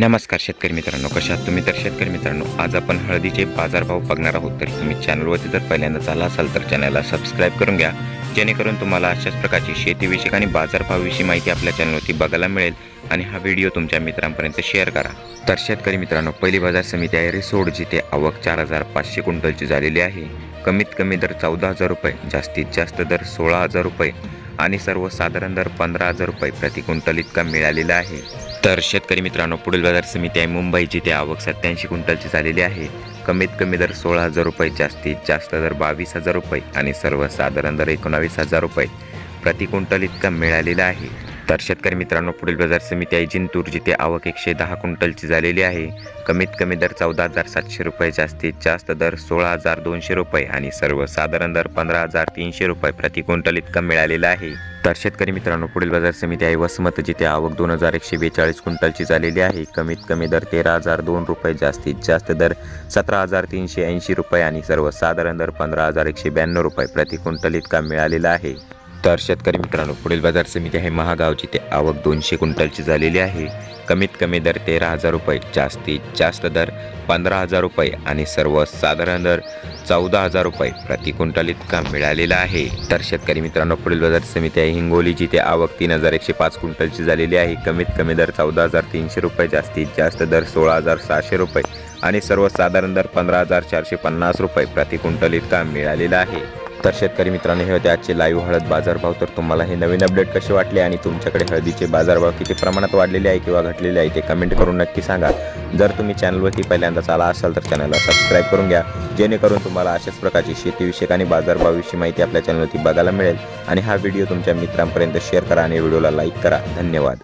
नमस्कार शेतकरी मित्रांनो, कशा आहात तुम्ही? तर शेतकरी मित्रांनो, आज आपण हळदीचे बाजारभाव बघणार आहोत. तर तुम्ही चॅनलवरती जर पहिल्यांदाच आला असाल तर चॅनलला सबस्क्राईब करून घ्या, जेणेकरून तुम्हाला अशाच प्रकारची शेतीविषयक आणि बाजारभावाविषयी माहिती आपल्या चॅनलवरती बघायला मिळेल. आणि हा व्हिडिओ तुमच्या मित्रांपर्यंत शेअर करा. तर शेतकरी मित्रांनो, पहिली बाजार समिती आहे रिसोड, जिथे आवक 4,500 क्विंटलची झालेली आहे. कमीत कमी दर 14,000 रुपये, जास्तीत जास्त दर 16,000 रुपये आणि सर्वसाधारण दर 15,000 रुपये प्रति क्विंटल इतका मिळालेला आहे. तर शेतकरी मित्रांनो, पुढील बाजार समिती आहे मुंबई, जिथे आवक 87 क्विंटलची झालेली आहे. कमीत कमी दर 16,000 रुपये, जास्तीत जास्त दर 22,000 रुपये आणि सर्वसाधारण दर 19,000 रुपये प्रति क्विंटल इतका मिळालेला आहे. तर शेतकरी मित्रांनो, पुढील बाजार समिती आहे जिंतूर, जिथे आवक 110 क्विंटलची झालेली आहे. कमीत कमी दर 14,700 रुपये, जास्तीत जास्त दर 16,200 रुपये आणि सर्वसाधारण दर 15,300 रुपये प्रति क्विंटल इतका मिळालेला आहे. तर शेतकरी मित्रांनो, पुढील बाजार समिती आहे वसमत, जिथे आवक 2,142 क्विंटलची झालेली आहे. कमीत कमी दर 13,002 रुपये, जास्तीत जास्त दर 17,380 रुपये आणि सर्वसाधारण दर 15,192 रुपये प्रति क्विंटल इतका मिळालेला आहे. तर शेतकरी मित्रांनो, पुढील बाजार समिती आहे महागाव, जिथे आवक 200 क्विंटलची झालेली आहे. कमीत कमी दर 13,000 रुपये, जास्तीत जास्त दर 15,000 रुपये आणि सर्वसाधारण दर 14,000 रुपये प्रति क्विंटल इतका मिळालेला आहे. तर शेतकरी मित्रांनो, पुढील बाजार समिती आहे हिंगोली, जिथे आवक 3,105 क्विंटलची झालेली आहे. कमीत कमी दर 14,300 रुपये, जास्तीत जास्त दर 16,700 रुपये आणि सर्वसाधारण दर 15,450 रुपये प्रति क्विंटल इतका मिळालेला आहे. तर शेतकरी मित्रांनो, हे होते आजचे लाईव्ह हळद बाजारभाव. तर तुम्हाला हे नवीन अपडेट कसे वाटले आणि तुमच्याकडे हळदीचे बाजारभाव किती प्रमाणात वाढलेले आहे किंवा घटलेले आहे ते कमेंट करून नक्की सांगा. जर तुम्ही चॅनलवरती पहिल्यांदाच आला असाल तर चॅनलला सबस्क्राईब करून घ्या, जेणेकरून तुम्हाला अशाच प्रकारची शेतीविषयक आणि बाजारभावाविषयी माहिती आपल्या चॅनलवरती बघायला मिळेल. आणि हा व्हिडिओ तुमच्या मित्रांपर्यंत शेअर करा आणि व्हिडिओला लाईक करा. धन्यवाद.